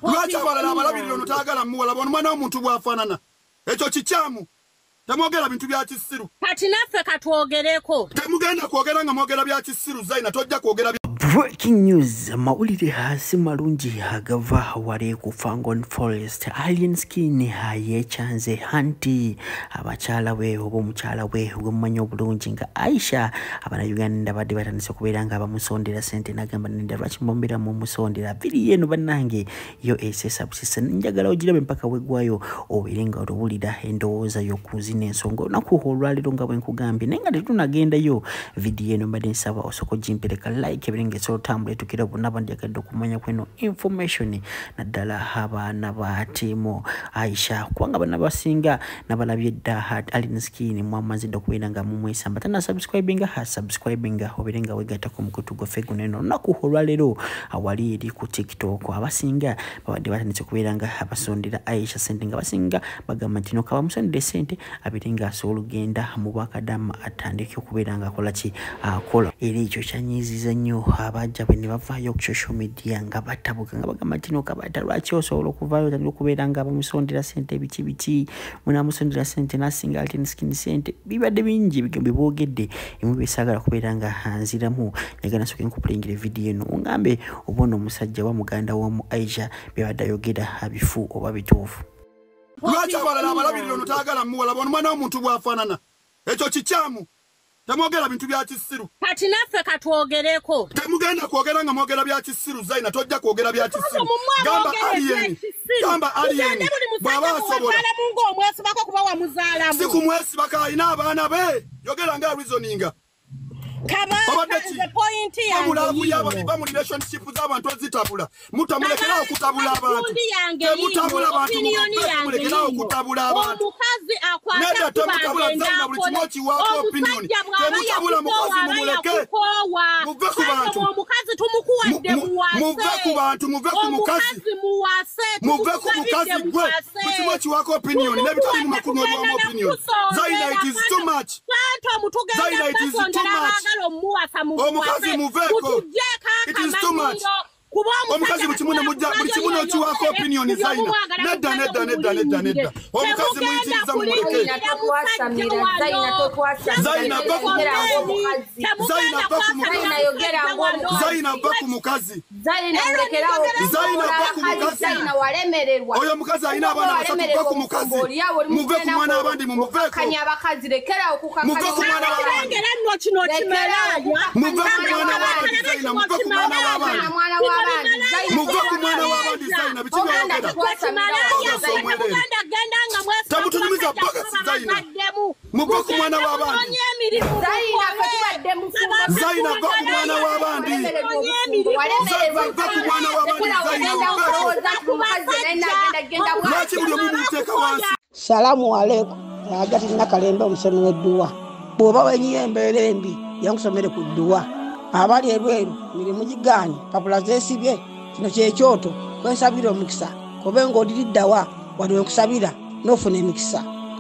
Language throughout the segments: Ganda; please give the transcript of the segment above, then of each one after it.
Lwaki abalala abalabirira ono taagala muwala bw'omwana w'omuntu bw'afaanana ekyo kikyamu temwogera bintu bya kisiru kati naffe katwogereko temugenda kwogera nga mwogera bya kisiru Zaina tojja kwogera Breaking news, mawulire hasi malungi agava wali ku Fangon Forest. Alien Skin yechanze hanti abakyala be oba omukyala we gwemmanyi obulungi nga Aisha Abannayuganda badde batandise kubeera nga bamusondera sente nagamba nenda lwaki mbombera mu musondera viri yeno bannange yo esesa busisa njagala ogirabe mpaka wegwayo obeere nga otubulira endowooza y'okuzina ensonga olunaku olwaliro nga bwe nkugambye naye nga tetunagendayo vidiyo eno mbadde nsaba osoko gimpereka like ebirenge so tambule tukira bonna bandyagadde okumanya kweno information naddala abaana ba tiimu Aisha kubanga bana basinga nabalabye dda Alien Skin mwamazidde okubeera nga mumwesamba tana subscribinga obeerenga wegatta ku mukutu gwaffe guno eno olunaku olwaleero awali eri ku TikTok abasinga babadde batandise okubeera nga abasondera Aisha sente nga basinga bagamba nti noka bamusondera sente abeere nga asobola ogenda mu bwakadama atandike okubeera nga akola ki akola era ekyo kyanyiiziza nnyo abajja bwe ne bavaayo ku social media nga batabuka nga bagamba nti nokabata lwaki osobola okuvaayo otandika okubeera nga bamusondera sente biki munamusondera sente nasinga Alien Skin sente bibadde bingi bigambo boogedde emu besaagala kubeera nga nziramu negana soke nkupulengera vidiyo eno ongambe obona omusajja wa muganda wamu Aisha byabadde ayogera abifu oba bituufu lwaki abalala abalabirira ono taagala muwala bw'omwana w'omuntu bw'afaanana ekyo kikyamu temwogera bintu bya kisiru kati naffe katwogereko temugenda kwogera nga mwogera bya kisiru Zaina tojja kwogera bya kisiru gamba alien bw'aba asobola si kumwesibako alina abaana be yogera nga reasoninga ba mu relationship z'abantu ezitabula mutamulekerawo okutabula abantu temutabula abantu mulekerawo okutabula abantu nedda temutabula Zaina buli kimu okiwaako opinion temutabula mukazi mumuleke muve ku bantu muve ku bantu muve ku mukazi gwe buli kimu okiwaako opinion n'ebitali mu makulu n'obiwamu opinion Zaina it is too much Zaina it is too much omukazi muveeko it is too much omukazi buli kimu n'okiwaako opinion Zaina nedda omukazi muyitiriza mumuleke Zaina va ku mukazi oyo omukazi alina abaana basatu va ku mukazi muve ku mwana w'abandi mumuveeko muve ku mwana w'abandi Zaina muve ku mwana w'abandi muve ku mwana w'abandi Zaina biki byogera tamutunyumiza bagasi Zaina muve ku mwana w'abandi Zaina va ku mwana w'abandi va ku mwana w'abandi lwaki buli omu muteeka wansi Salamu alaikum agati nakalembe omusomi w'edduwa bw'oba wenyiyo embeera embi yankusomere ku dduwa abali ebweru mirimu gigaanyi papula zeesibye kino kyekyoto kwensabira omukisa kobe ng'odiriddawa wali wenkusabira n'ofuna emikisa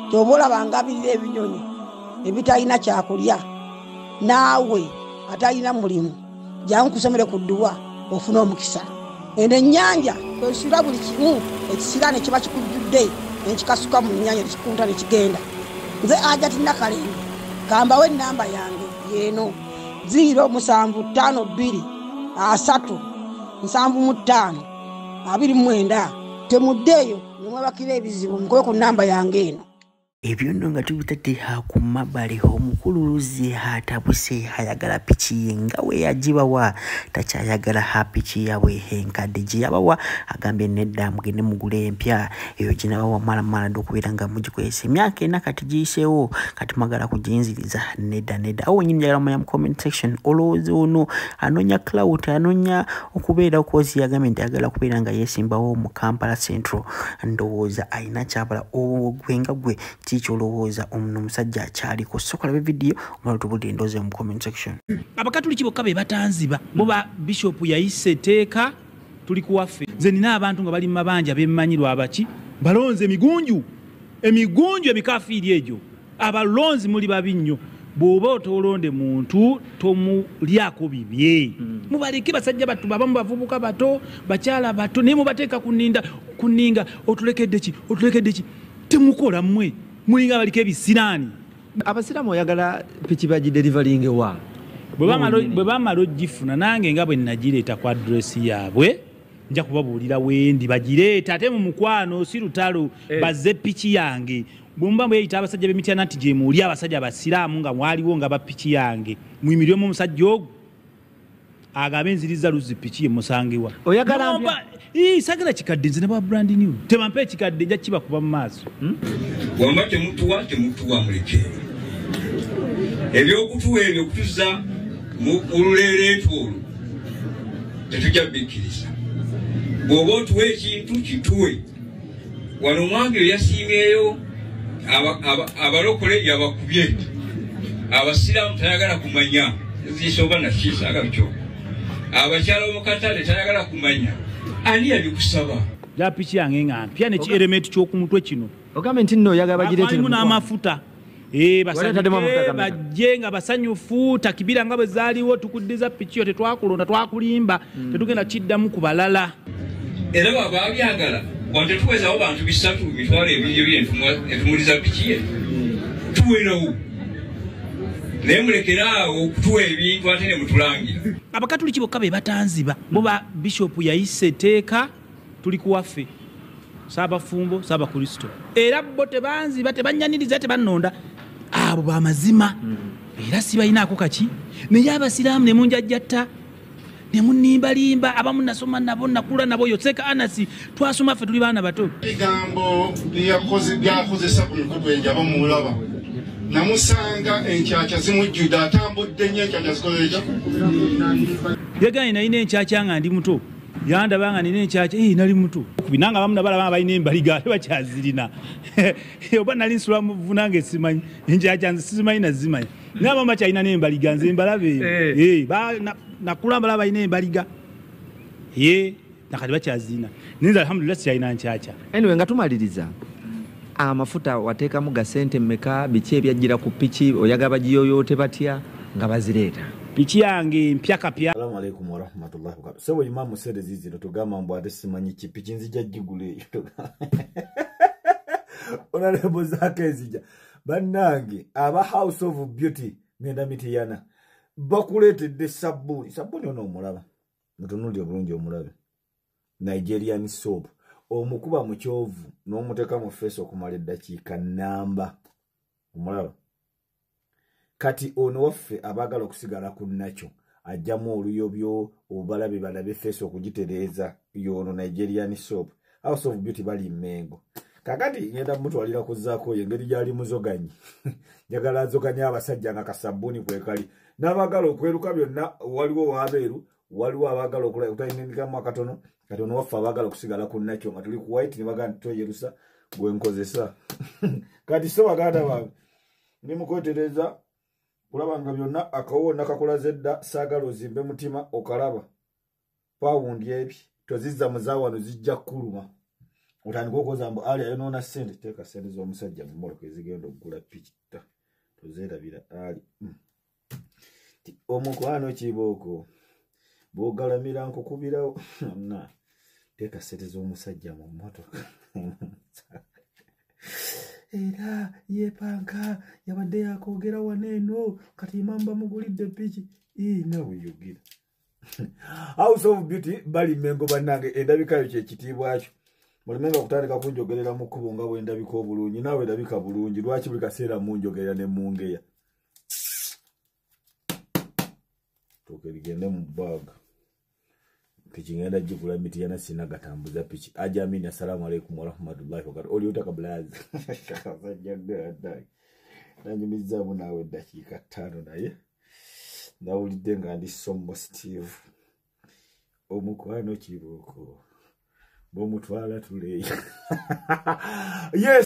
kyoba olabanga abirira ebinyonyi ebitalina kyakulya naawe atalina mulimu jankusomere ku dduwa ofuna omukisa eno ennyanja kwesula buli kimu ekisira ne kiba kikujjudde nekikasuka mu nnyanja nekikunta nekigenda nze Agati Nakalembe kambawo ennamba yange yeeno 075237529 temuddeeyo nemwebakira ebizibu nkoye ku nnamba yange eno ebyo nno nga tubitadde ku mabbali omukuluzi atabuse ayagala piki ye nga we yagibawa takyayagala piki yawe enkadde gye yabawa agambye nedda mugende mugule empya eyo ginabawa malamala okubeera nga mugikozesa emyaka ena kati giyiseewo kati mwagala kugiyinziriza nedda awo nyini njagala manya mu comment section olowooza ono anoonya clout anoonya okubeera okozi yagambye nti ayagala okubeera nga yeesimbawo mu Kampala Central ndowooza ayina kyabala ogwenga gwe kyolowooza omusajja akyaliko sokola vidiyo omala tubudde endoozi mu comment section abakatuliki bokka be batanziba boba bishop yayise teeka tuli kuwaffe nze nina abantu nga bali mu mabanja bemmanyirwa abaki balonze emigunju emikafiiri egyo abalonzi muli babi nnyo bw'oba otolonde muntu tomulyako bibye mubaleke basajja batu babamu bavubuka bato bakyala bato naye mubateeka kuninga otulekedde ki temukola mmwe mulinga baliko ebisiraani abasiraamu oyagala piki bagiderivalinge wa bwe bamala ogifuna nange nga bwe nagireeta ku adresi yaabwe nja kubabuulira wendi bagireeta ate mu mukwano si lutalo bazze piki yange bwemba mweyita abasajja b'emityana nti gye muuli abasajja abasiraamu nga mwaliwo nga bapiki yange muyimiriremu omusajja ogwo agambe nziriza luzi piki ye musangewa oyagala sagala kikadde nze ne ba brand new tebampe ekikadde nja kibakuba mu maaso wamba temutuwa muleke ebyokutuwa ebyo kutuza mu luleereetu olwo tetujja bikkiriza bw'oba otuwa ekintu kituwe wano omwange yasiimyeyo abalokole yabakubye abasiraamu tayagala kumanya zisoba nakiisaaga bikyo abakyala omukatale tayagala kumanya ani yabikusaba ja piki yange nga mpya neki element ky'okumutwe kino ogambe nti nno oyagala bagireetere n'amafuta bajje nga basanyufu takibira nga bwe zaaliwo tukuddiza piki yo tetwakulonda twakulimba tetugenda kiddamu ku balala era baba byagala wante tuwezawo bantu bisatu mitwalo ebiri byentumuliza piki ye tuwenawo naye mulekeraawo okutuwa ebintu ate ne mutulangira abakatuliki bokka be batanziba boba bishopu yayise etteeka tuli kuwaffe saabafumbo saabakristo era bo tebanziba tebanyaniriza tebannonda abo bamazima era sibalinaako kaki naye abasiraamu ne munjajjatta ne munimbalimba abamu nasoma nabo nakula nabo yotseka anasi twasoma ffe tuli baana bato ebigambo byakozesa ku mikutu enja bamulaba namusanga enkyakya zimujjuda atambudde nnyo enkyakya zikoleja yeganye nalina enkyakya nga ndi muto yandaba nga nina enkyakya nali muto kubinanga bamu nabalaba balina embaliga ate bakyazirina oba nali nsula muvunanga esimanyi enkyakya nze sizimanyi nazimanyi naye abamu bakyalina n'embaliga nze mbalabe nakula mbalaba balina embaliga nakati bakyazirina ninza alhamdulillah sikyalina nkyakya anyway nga tumaliriza amafuta wateekamu ga sente mmeka biki ebyajjira ku piki oyagala bagiyoyoote batya nga bazireeta piki yange mpya kapya. Assalamu alaikum wa rahmatullahi wa barakatuh. Sewe imamu sede zizino tugamba mbu ate simanyi ki piki nzija gigule onalebo zake ezija bannange aba House of Beauty ngenda mitiyana bakuleetedde sabuni ono omulaba mutunulire obulungi omulabe Nigerian soap omukuba mu kyovu n'omuteeka mu face okumala eddakiika namba omulaba kati ono waffe abagala okusigala ku nakyo ajjamu oluyobyo obalabe face okugitereeza yono Nigerian soap House of Beauty bali Mengo kakati ngenda mutwalira kuzaako engeri gyali muzoganyi njagala azoganya abasajja nga kasabuni kwekali n'abagala okweruka byonna waliwo wabeeru waliwo abagala okulaya utayinikamu akatono kati ono waffe abagala okusigala ku nakyo nga tuli ku white ne baganda toyerusa gwenkozesa kati so baganda bange ndi mukwetereza kulaba nga byonna akawona kakola zedda saagala ozimbe mutima okalaba pawundi ebi tozizza muzawano zijja kuluma otandika okoza mbu ali ayonoona sente teeka sente z'omusajja mu mmotoka ezigenda okugula pikita tozeerabira ali omukwano kibooko bw'ogalamira nkukubirawo na teeka sente z'omusajja mu mmotoka era yepanka yabadde yakoogera waneeno kati imamba mugulidde piki nawe yogera House of Beauty bali Mengo bannange endabikayo kyekitiibwa kyo mulimenga okutandika kunjogerera mu kkubo nga bwendabika obulungi naawe endabika bulungi lwaki buli kaseera munjogerera ne mungeya tuuke bigende mu baaga piki ngenda gigula mitiyana sina gatambuza piki ajamini assalamu alaikum wa rahmatullahi wa barakatuh oli utaka blazi nanyumizaamu naawe eddakiika 5 naye nawulidde nga ndi sombo Steve omukwano kibooko bw'omutwala tuleeya yes